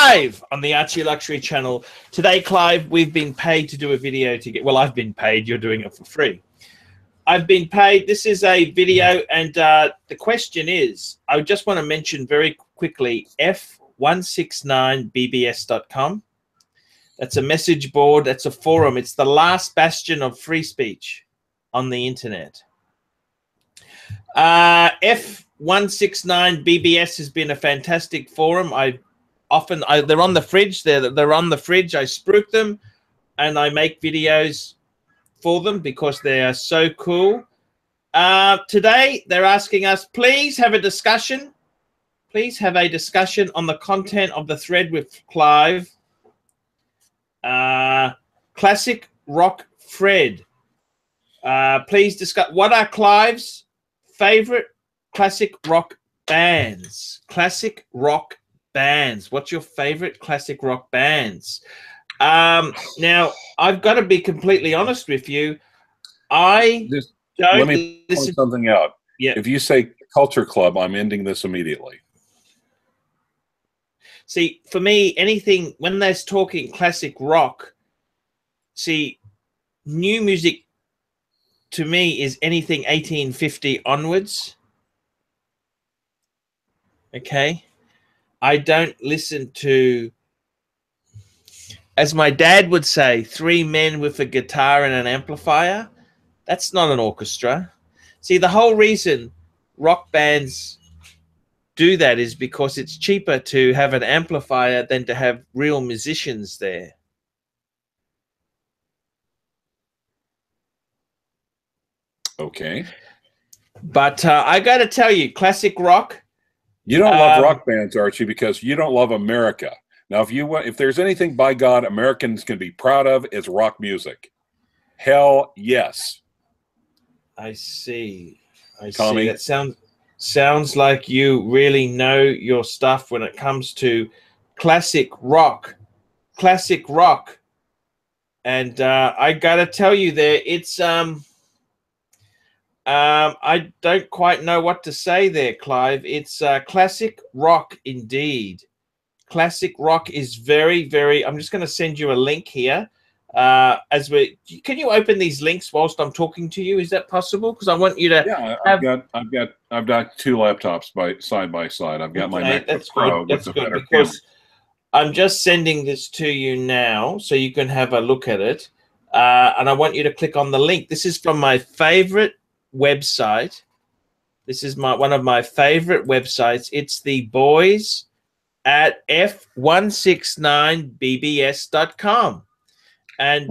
live on the Archie Luxury channel. Today, Clive, we've been paid to do a video to get, well, I've been paid, you're doing it for free. I've been paid, this is a video, and the question is, I just want to mention very quickly, f169bbs.com. That's a message board, that's a forum. It's the last bastion of free speech on the internet. F169BBS has been a fantastic forum. They're on the fridge. They're on the fridge. I spruik them, and I make videos for them because they are so cool. Today they're asking us, please have a discussion. Please have a discussion on the content of the thread with Clive. Classic rock Fred. Please discuss what are Clive's favorite classic rock bands. Classic rock bands. What's your favorite classic rock bands? Now, I've got to be completely honest with you. Let me point something out. Yeah. If you say Culture Club, I'm ending this immediately. See, for me, anything, when there's talking classic rock, see, new music to me is anything 1850 onwards. Okay. I don't listen to, as my dad would say, three men with a guitar and an amplifier. That's not an orchestra. See, the whole reason rock bands do that is because it's cheaper to have an amplifier than to have real musicians there. Okay. But I got to tell you, classic rock. You don't love rock bands, Archie, because you don't love America. Now, if there's anything, by God, Americans can be proud of, it's rock music. Hell yes. I see. Tommy. That sounds like you really know your stuff when it comes to classic rock. Classic rock. And I got to tell you there, it's I don't quite know what to say there, Clive. It's classic rock indeed. Classic rock is very, very. I'm just going to send you a link here. Can you open these links whilst I'm talking to you? Is that possible? Because I want you to. Yeah, I've got two laptops side by side. I've got my MacBook Pro with the better camera. I'm just sending this to you now, so you can have a look at it. And I want you to click on the link. This is from my favorite website. This is one of my favorite websites. It's the boys at f169bbs.com, and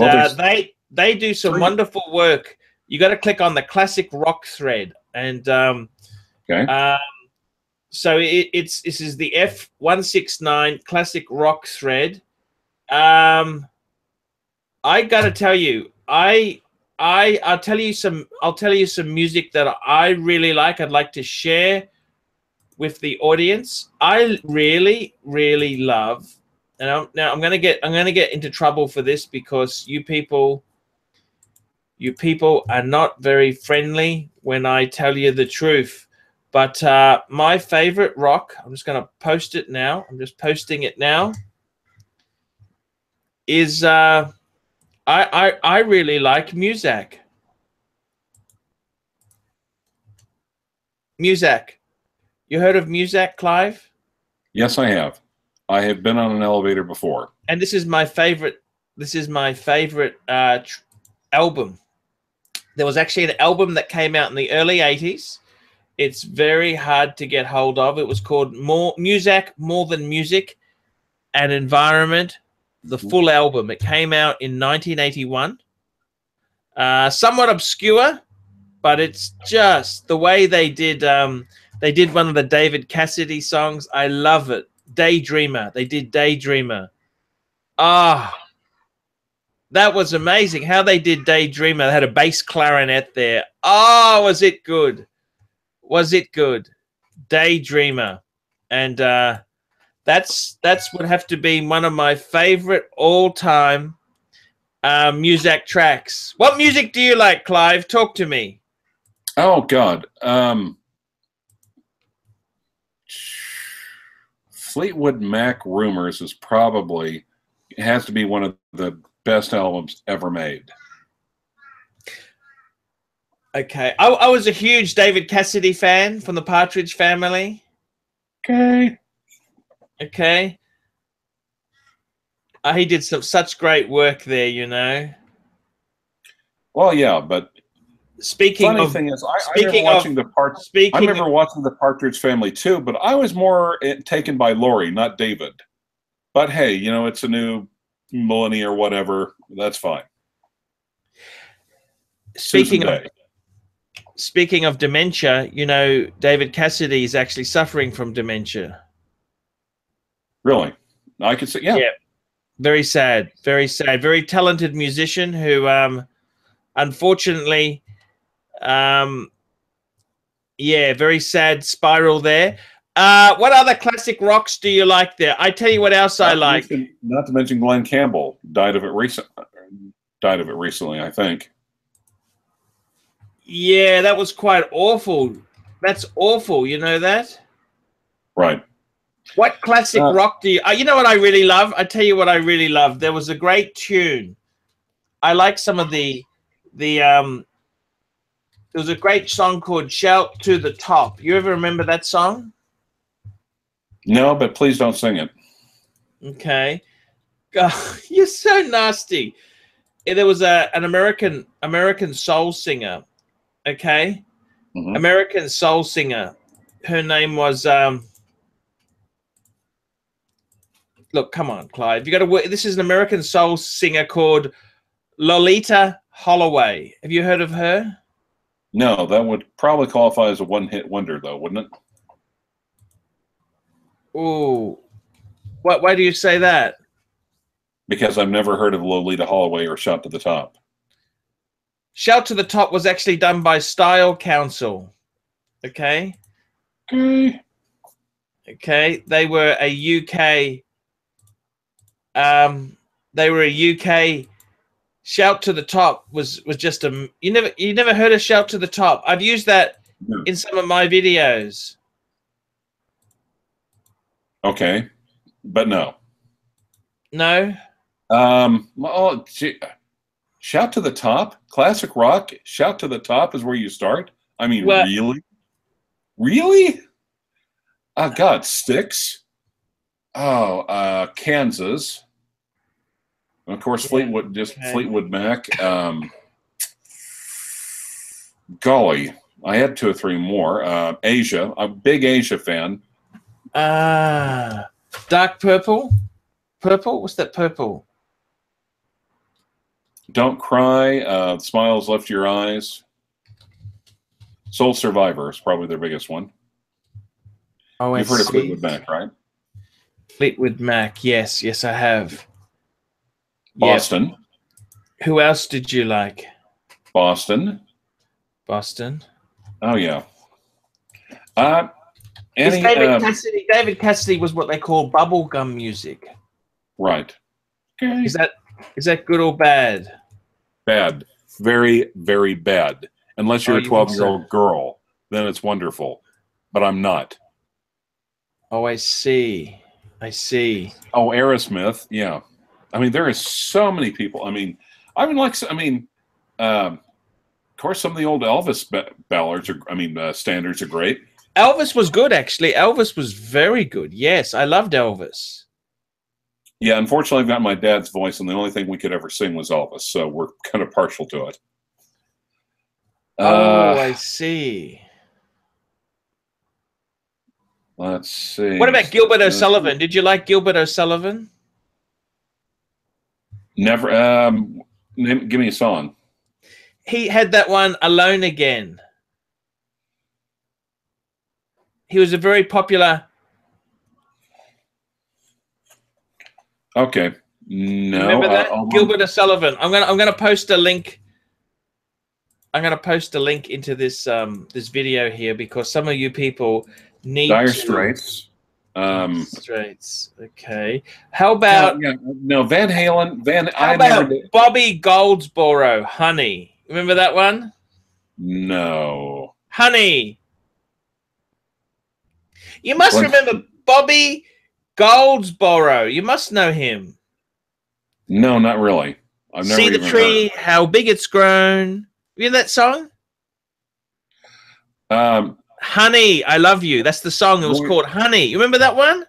they do some wonderful work. You got to click on the classic rock thread, and so this is the F169 classic rock thread. I got to tell you, I'll tell you some music that I really like. I'd like to share with the audience. I really, really love, and I'm gonna get into trouble for this because you people are not very friendly when I tell you the truth. But my favorite rock, I'm just gonna post it now. I'm just posting it now. Is I really like Muzak. Muzak. You heard of Muzak, Clive? Yes, I have. I have been on an elevator before. And this is my favorite. This is my favorite album. There was actually an album that came out in the early 80s. It's very hard to get hold of. It was called Muzak, More Than Music, and Environment. The full album. It came out in 1981. Somewhat obscure, but it's just the way they did. They did one of the David Cassidy songs. I love it. Daydreamer. They did Daydreamer. Ah, that was amazing. How they did Daydreamer. They had a bass clarinet there. Oh, was it good? Was it good? Daydreamer, and that's would have to be one of my favorite all-time Muzak tracks. What music do you like, Clive? Talk to me. Oh God, Fleetwood Mac Rumors is probably, it has to be one of the best albums ever made. Okay. I was a huge David Cassidy fan from the Partridge Family. Okay. Okay. He did such great work there, you know. Well, yeah, but speaking of, thing is, I remember watching the Partridge Family too, but I was more taken by Laurie, not David. But hey, you know, it's a new millennia or whatever. That's fine. Speaking of dementia, you know, David Cassidy is actually suffering from dementia. Really? I could say, yeah. Very sad, very sad. Very talented musician who, unfortunately, yeah, very sad spiral there. What other classic rocks do you like there? I tell you what else I like. Not to mention Glenn Campbell died of it recently, I think. Yeah, that was quite awful. That's awful. You know that? Right. What classic rock do you... you know what I really love? I tell you what I really love. There was a great tune. I like some of the... there was a great song called Shout to the Top. You ever remember that song? No, but please don't sing it. Okay. God, you're so nasty. There was an American soul singer. Okay. Mm-hmm. American soul singer. Her name was... look, come on, Clive. You got to work. This is an American soul singer called Lolita Holloway. Have you heard of her? No, that would probably qualify as a one-hit wonder, though, wouldn't it? Ooh. Why do you say that? Because I've never heard of Lolita Holloway or Shout to the Top. Shout to the Top was actually done by Style Council. Okay? Okay. Okay. They were a UK... they were a UK... Shout to the Top was just a... You never heard of Shout to the Top? I've used that in some of my videos. Okay, but no. No? Oh, gee. Shout to the Top? Classic rock? Shout to the Top is where you start? I mean, well, really? Really? Oh, God, Styx? Oh, Kansas. Of course, Fleetwood, Fleetwood Mac. Golly, I had 2 or 3 more. Asia, I'm a big Asia fan. Dark Purple? Purple? What's that purple? Don't Cry, Smiles Left Your Eyes. Soul Survivor is probably their biggest one. Oh, you've heard of Fleetwood Mac, right? Fleetwood Mac, yes. Yes, I have. Boston. Yep. Who else did you like? Boston. Boston. Oh, yeah. David Cassidy was what they call bubblegum music. Right. Okay. Is that good or bad? Bad. Very, very bad. Unless you're a 12-year-old girl, then it's wonderful. But I'm not. Oh, I see. I see. Oh, Aerosmith. Yeah. I mean, there is so many people. I mean, of course, some of the old Elvis ballads standards are great. Elvis was good, actually. Elvis was very good. Yes, I loved Elvis. Yeah, unfortunately, I've got my dad's voice, and the only thing we could ever sing was Elvis, so we're kind of partial to it. Oh, I see. Let's see. What about Gilbert O'Sullivan? Did you like Gilbert O'Sullivan? Never. Give me a song. He had that one, Alone Again. He was a very popular... Okay. No. Remember that? Gilbert O'Sullivan. I'm gonna post a link. I'm gonna post a link into this this video here because some of you people need Dire Straits. Straits. Okay. How about no Van Halen? How about Bobby Goldsboro, Honey? Remember that one? No. Honey. You must remember Bobby Goldsboro. You must know him. No, not really. I've never See the even tree, heard. how big it's grown. You know that song? Honey, I Love You. That's the song. It was called Honey. You remember that one?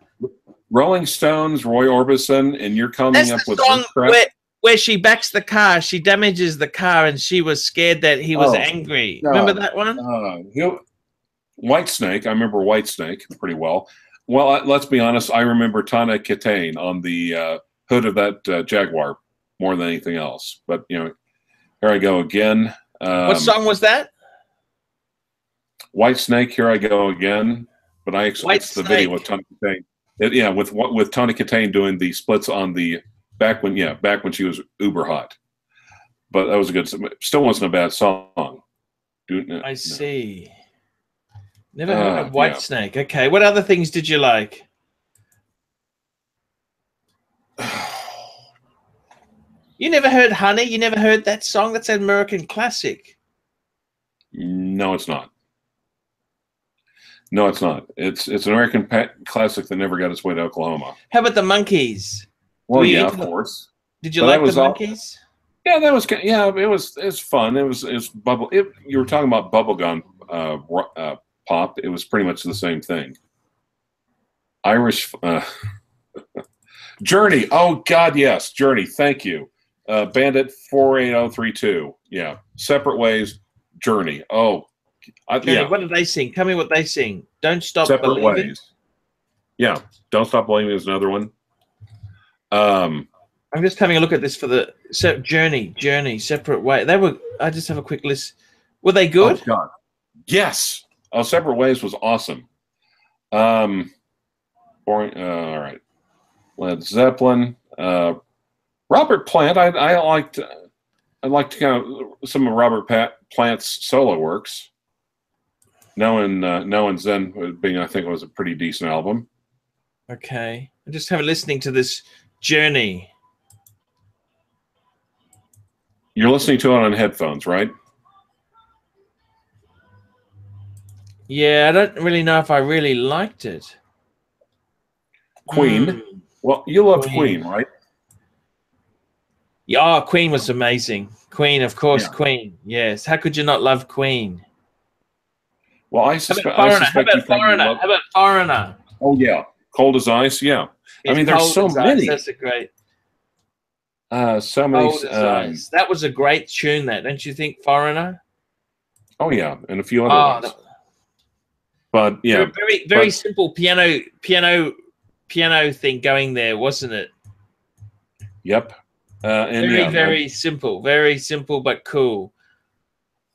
Rolling Stones, Roy Orbison, and you're coming That's up the with song this where she backs the car. She damages the car, and she was scared that he was angry. God. Remember that one? Whitesnake. I remember Whitesnake pretty well. Well, let's be honest. I remember Tana Kitane on the hood of that Jaguar more than anything else. But, you know, here I go again. What song was that? Whitesnake, Here I Go Again. But it's the video with Tana Kitane. With Tana Kitane doing the splits on the back when she was uber hot. But that was a good. Still wasn't a bad song. I see. Never heard of Whitesnake. Yeah. Okay, what other things did you like? You never heard Honey? You never heard that song? That's an American classic. No, it's not. No, it's not. It's an American classic that never got its way to Oklahoma. How about the Monkees? Well, yeah, of course. Did you like the Monkees? Yeah, that was. Yeah, it was fun. It was bubble. You were talking about bubblegum pop. It was pretty much the same thing. Irish Journey. Oh God, yes, Journey. Thank you. Bandit 48032. Yeah, Separate Ways. Journey. Oh. Yeah. What did they sing? Tell me what they sing. Don't Stop Separate Believing. Ways. Yeah, Don't Stop Believing is another one. I'm just having a look at this for the Journey, Separate Way. They were. I just have a quick list. Were they good? Oh God, yes. Oh, Separate Ways was awesome. All right. Led Zeppelin. Robert Plant. I liked kind of some of Robert Plant's solo works. Now and Zen being, I think, it was a pretty decent album. Okay, I'm just listening to this Journey. You're listening to it on headphones, right? Yeah, I don't really know if I really liked it. Queen. Well, you love Queen, right? Yeah, Queen was amazing. Queen, of course, yeah. Queen. Yes. How could you not love Queen? Well, I suspect you probably love... How about Foreigner? Oh, yeah. Cold as Ice, yeah. I mean, there's so many. That's a great... so many... that was a great tune, don't you think, Foreigner? Oh, yeah, and a few other ones. But, yeah. Very simple piano thing going there, wasn't it? Yep. Very simple but cool.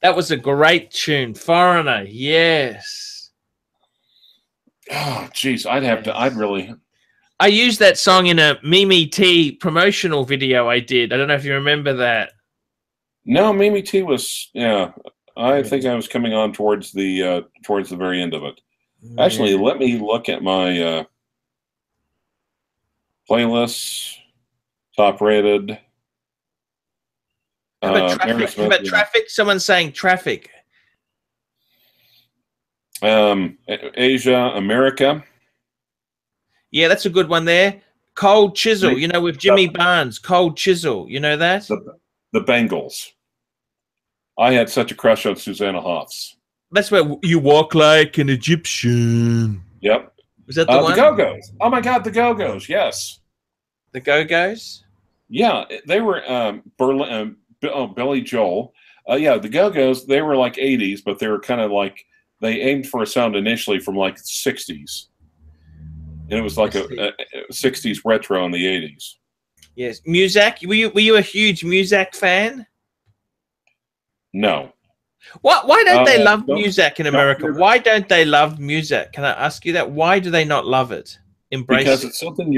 That was a great tune, Foreigner. Yes. Oh, geez, I'd really. I used that song in a Mimi T promotional video I did. I don't know if you remember that. No, Mimi T was. Yeah, I think I was coming on towards the very end of it. Actually, let me look at my playlists. Top rated. How about Traffic? How about Traffic? Someone's saying Traffic. Asia, America. Yeah, that's a good one there. Cold Chisel, you know, with Jimmy Barnes. Cold Chisel, you know that? The Bengals. I had such a crush on Susanna Hoffs. That's where You Walk Like an Egyptian. Yep. Was that the one? The Go-Go's. Oh my God, the Go-Go's. Yes. The Go-Go's? Yeah, they were Billy Joel. Yeah, the Go-Go's, they were like 80s, but they were kind of like, they aimed for a sound initially from like 60s. And it was like a 60s retro in the 80s. Yes. Muzak, were you a huge Muzak fan? No. Why don't they love Muzak in America? Why don't they love Muzak? Can I ask you that? Why do they not love it? Because it's something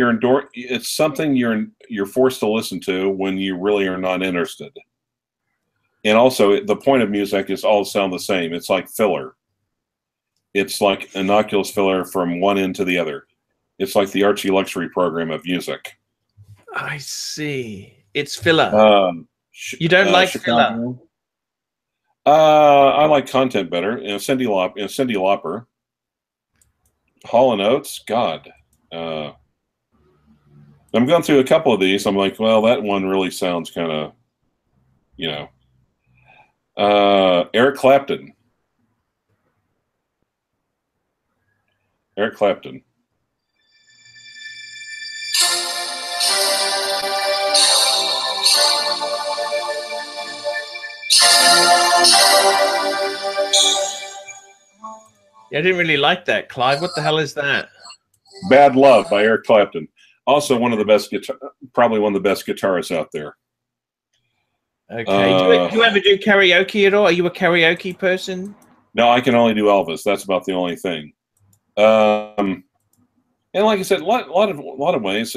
it's something you're forced to listen to when you really are not interested. And also, the point of music is all sound the same. It's like filler. It's like innocuous filler from one end to the other. It's like the ArchieLuxury program of music. I see. It's filler. You don't like Chicago. Filler? I like content better. Cyndi Lauper. Hall & Oates. God. I'm going through a couple of these. I'm like, well, that one really sounds kind of, you know. Eric Clapton. Eric Clapton. Yeah, I didn't really like that, Clive. What the hell is that? Bad Love by Eric Clapton. Also one of the best probably one of the best guitarists out there. Okay. Do you ever do karaoke at all? Are you a karaoke person? No, I can only do Elvis. That's about the only thing. And like I said, a lot of ways.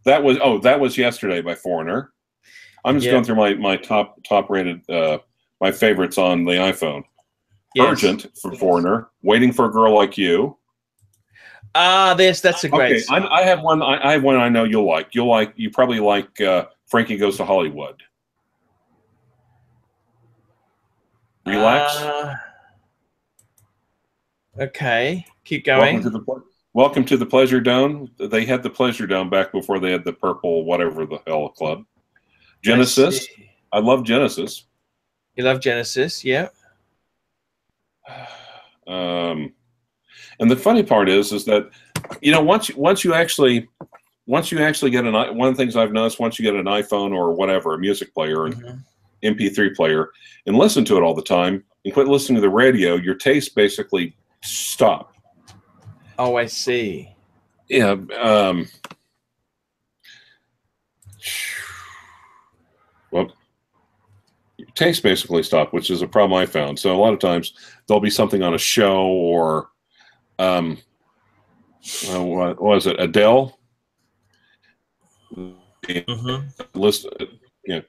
That was Yesterday by Foreigner. I'm just going through my top rated my favorites on the iPhone. Yes. Urgent for Foreigner. Waiting for a Girl Like You. That's a great song. I have one. I have one I know you'll like. You probably like Frankie Goes to Hollywood. Relax. Okay, keep going. Welcome to the Pleasure Dome. They had the Pleasure Dome back before they had the Purple whatever the hell club. Genesis. I love Genesis. You love Genesis, yeah. And the funny part is that, you know, once you actually get one of the things I've noticed, once you get an iPhone or whatever, a music player, an MP3 player, and listen to it all the time, and quit listening to the radio, your tastes basically stop. Oh, I see. Yeah. Well, your tastes basically stop, which is a problem I found. So a lot of times there'll be something on a show or what was it? Adele. List, you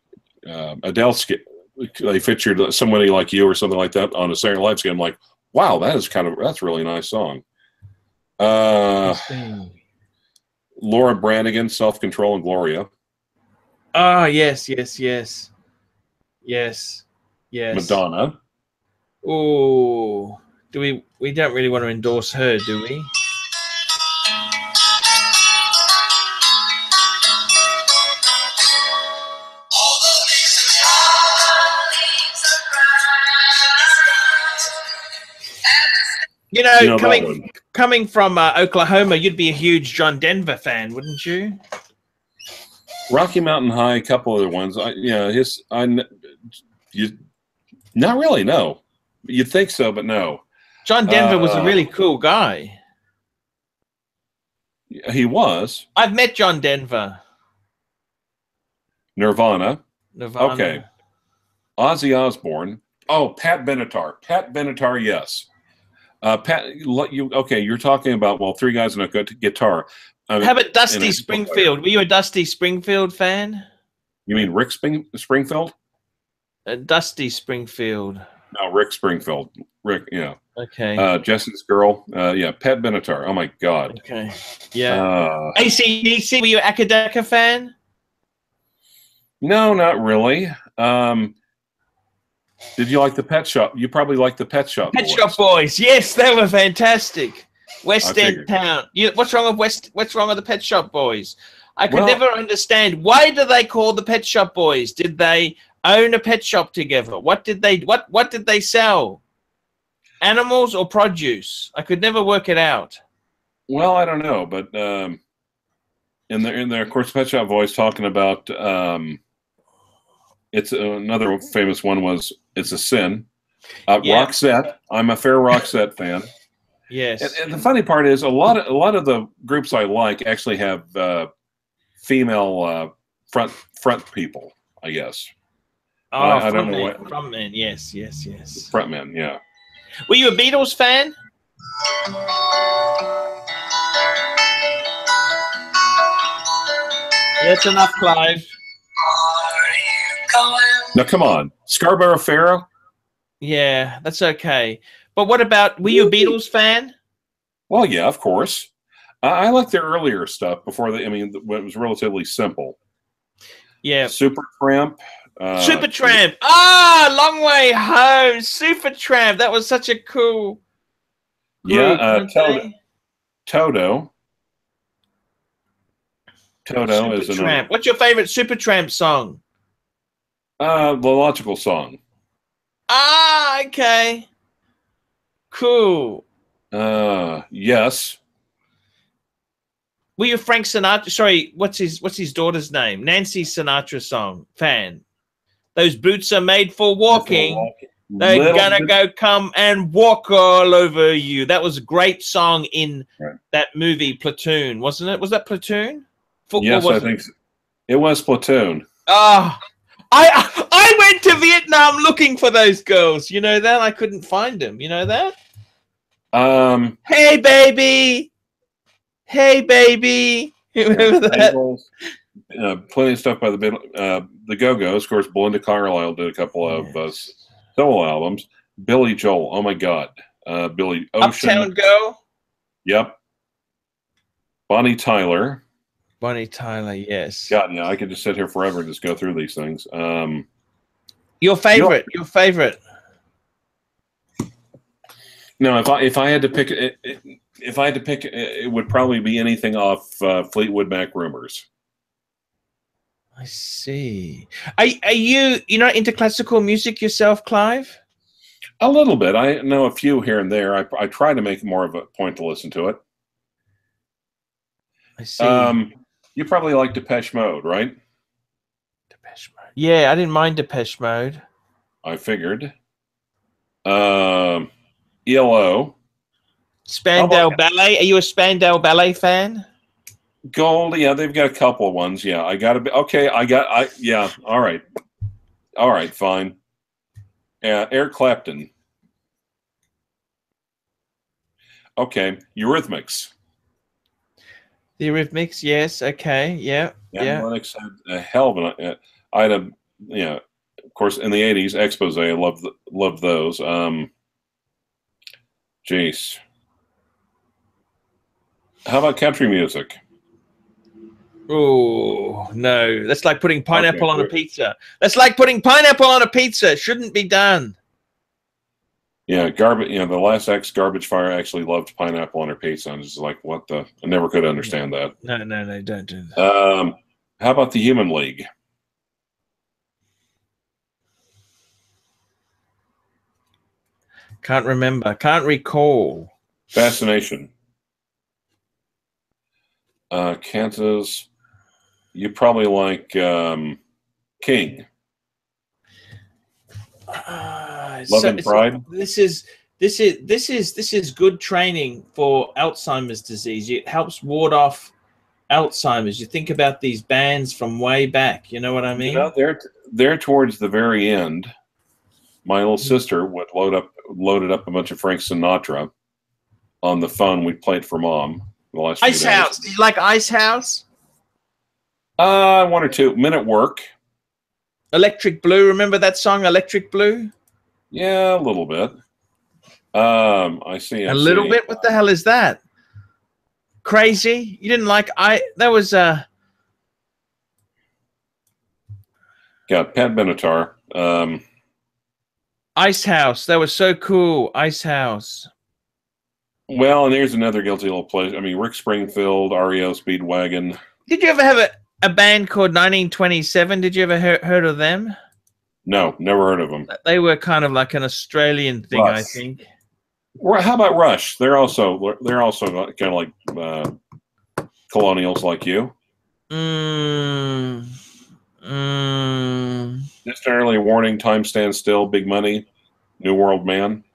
know, Adele. They featured Somebody Like You or something like that on a Saturday Night Live skit. I'm like, wow, that's a really nice song. Laura Branigan, Self Control and Gloria. Oh yes. Madonna. Oh, we don't really want to endorse her, do we? You know, coming from Oklahoma, you'd be a huge John Denver fan, wouldn't you? Rocky Mountain High, a couple other ones. Not really, no. You'd think so, but no. John Denver was a really cool guy. He was. I've met John Denver. Nirvana. Okay. Ozzy Osbourne. Oh, Pat Benatar. Pat Benatar, yes. Pat, you're talking about, three guys in a good guitar. How about Dusty Springfield? Were you a Dusty Springfield fan? You mean Rick Springfield? Dusty Springfield. No, Rick Springfield. Rick, yeah. Okay. Jesse's Girl. Yeah, Pat Benatar. Oh, my God. Okay. Yeah. AC/DC, were you an Akadaka fan? No, not really. Did you like the Pet Shop? You probably liked the Pet Shop Boys. Pet Shop Boys. Yes, they were fantastic. West End Town. What's wrong with the Pet Shop Boys? I could never understand, why do they call the Pet Shop Boys? Did they own a pet shop together? What did they sell? Animals or produce? I could never work it out. Well, I don't know, but in there, of course, Pet Shop Boys talking about it's another famous one was It's a Sin. Roxette. I'm a fair Roxette fan. Yes. And the funny part is a lot of the groups I like actually have female front people, I guess. Oh, I don't know what. Frontmen, yes. Frontmen, yeah. Were you a Beatles fan? That's enough, Clive. Now, come on. Scarborough Fair? Yeah, that's okay. But what about, were you a Beatles fan? Well, yeah, of course. I like their earlier stuff before when it was relatively simple. Yeah. Supertramp. Supertramp. Long Way Home. Supertramp. That was such a cool group. Yeah. Toto. Toto is another. What's your favorite Supertramp song? The Logical Song. Ah, okay. Cool. Yes. Were you a Frank Sinatra? Sorry, what's his daughter's name? Nancy Sinatra song fan. Those boots are made for walking. They're gonna go come and walk all over you. That was a great song in that movie Platoon, wasn't it? Was that Platoon? Football, yes, I think so. It was Platoon. Ah, I went to Vietnam looking for those girls. You know that? I couldn't find them. You know that? Hey baby, hey baby. Remember that? Plenty of stuff by the Go-Go's. Of course, Belinda Carlisle did a couple of solo albums. Billy Joel. Oh my God. Billy Ocean. Uptown Girl. Yep. Bonnie Tyler. Bonnie Tyler. Yes. God, yeah. I could just sit here forever and just go through these things. Your favorite. Your favorite. No, if I had to pick it, it would probably be anything off Fleetwood Mac Rumors. I see. Are you not into classical music yourself, Clive? A little bit. I know a few here and there. I try to make more of a point to listen to it. I see. You probably like Depeche Mode, right? Depeche Mode. Yeah, I didn't mind Depeche Mode. I figured. ELO. Spandau Ballet. Are you a Spandau Ballet fan? Gold, yeah, they've got a couple of ones. Yeah, I got to be okay. Yeah, all right, fine. Yeah, Eric Clapton. Okay, Eurythmics. The Eurythmics, yes. Okay, yeah. Lennox had a hell of an. I had of course, in the '80s, Expose. I loved those. Jace. How about country music? Oh, no. That's like putting pineapple on a pizza. That's like putting pineapple on a pizza. Shouldn't be done. Yeah, garbage. The Last X Garbage Fire actually loved pineapple on her pizza. I'm just like, what the? I never could understand that. No, don't do that. How about the Human League? Can't remember. Can't recall. Fascination. Kansas. You probably like King. Love and Pride. This is good training for Alzheimer's disease. It helps ward off Alzheimer's. You think about these bands from way back. You know what I mean? They're towards the very end. My little sister would loaded up a bunch of Frank Sinatra on the phone. We'd play it for Mom. The last Ice House. Do you like Ice House? One or two. Men at Work. Electric Blue. Remember that song, Electric Blue? Yeah, a little bit. I see. A little bit? What the hell is that? Crazy? You didn't like that was Yeah, Pat Benatar. Ice House. That was so cool. Ice House. Well, and here's another guilty little pleasure. I mean, Rick Springfield, REO Speedwagon. Did you ever have a band called 1927? Did you ever heard of them? No, never heard of them. They were kind of like an Australian thing, Rush. I think. How about Rush? They're also kind of like colonials like you. Just an early warning. Time stands still. Big Money. New World Man.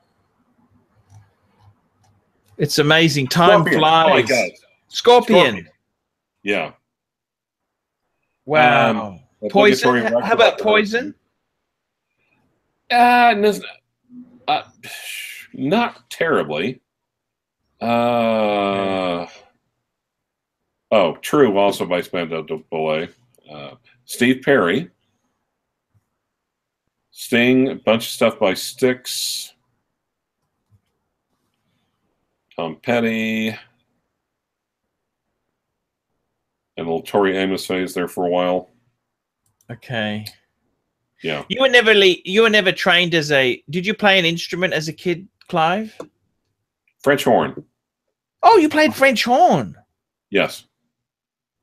It's amazing. Time Scorpion. flies. Oh my God. Scorpion. Yeah. Wow. Poison. How about Poison? Not terribly. True. Also by Spandau Ballet. Steve Perry. Sting. A bunch of stuff by Styx. Tom Petty. And a little Tori Amos phase there for a while. Okay. Yeah. You were never trained as a. Did you play an instrument as a kid, Clive? French horn. Oh, you played French horn. Yes.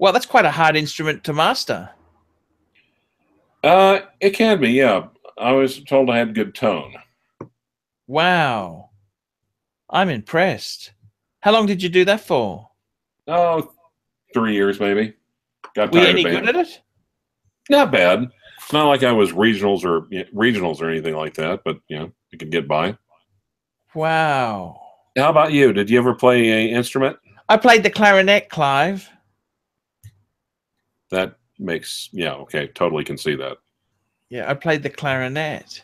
Well, that's quite a hard instrument to master. It can be, yeah. I was told I had good tone. Wow. I'm impressed. How long did you do that for? Oh, 3 years maybe. Got Were you tired any of good band. at it? Not bad. It's not like I was regionals or anything like that, but you know, you could get by. Wow. How about you? Did you ever play an instrument? I played the clarinet, Clive. That makes, yeah, okay, totally can see that. Yeah, I played the clarinet.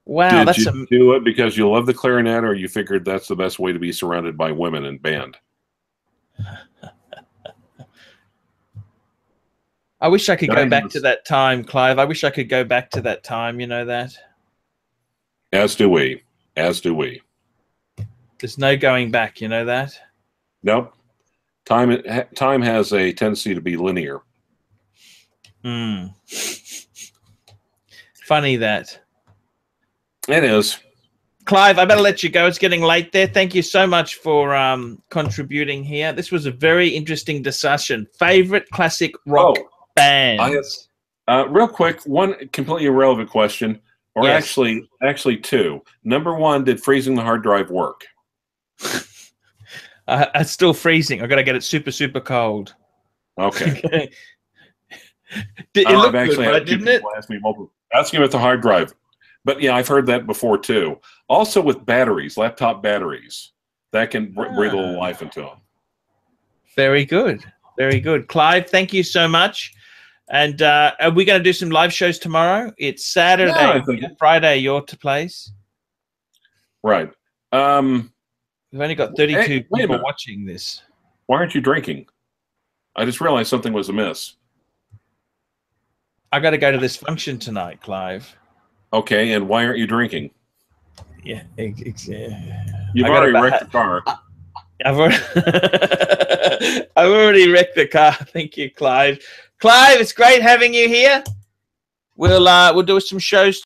Wow, Did you do it because you love the clarinet, or you figured that's the best way to be surrounded by women in band? I wish I could go back to that time, Clive. I wish I could go back to that time, you know that? As do we. As do we. There's no going back, you know that? Nope. Time has a tendency to be linear. Funny that. It is. Clive, I better let you go. It's getting late there. Thank you so much for contributing here. This was a very interesting discussion. Favorite classic rock bands? Real quick, one completely irrelevant question, or yes. actually two. Number one, did freezing the hard drive work? It's still freezing. I've got to get it super, super cold. Okay. It looked I've actually good, had didn't it? Ask me asking about the hard drive. But yeah, I've heard that before too. Also with batteries, laptop batteries, that can breathe a little life into them. Very good. Very good. Clive, thank you so much. And are we going to do some live shows tomorrow? It's Saturday, Friday, your place. Right. We've only got 32 people watching this. Why aren't you drinking? I just realized something was amiss. I got to go to this function tonight, Clive. Okay, and why aren't you drinking? Yeah, you've already wrecked the car. I've already wrecked the car. Thank you, Clive. Clive, it's great having you here. We'll do some shows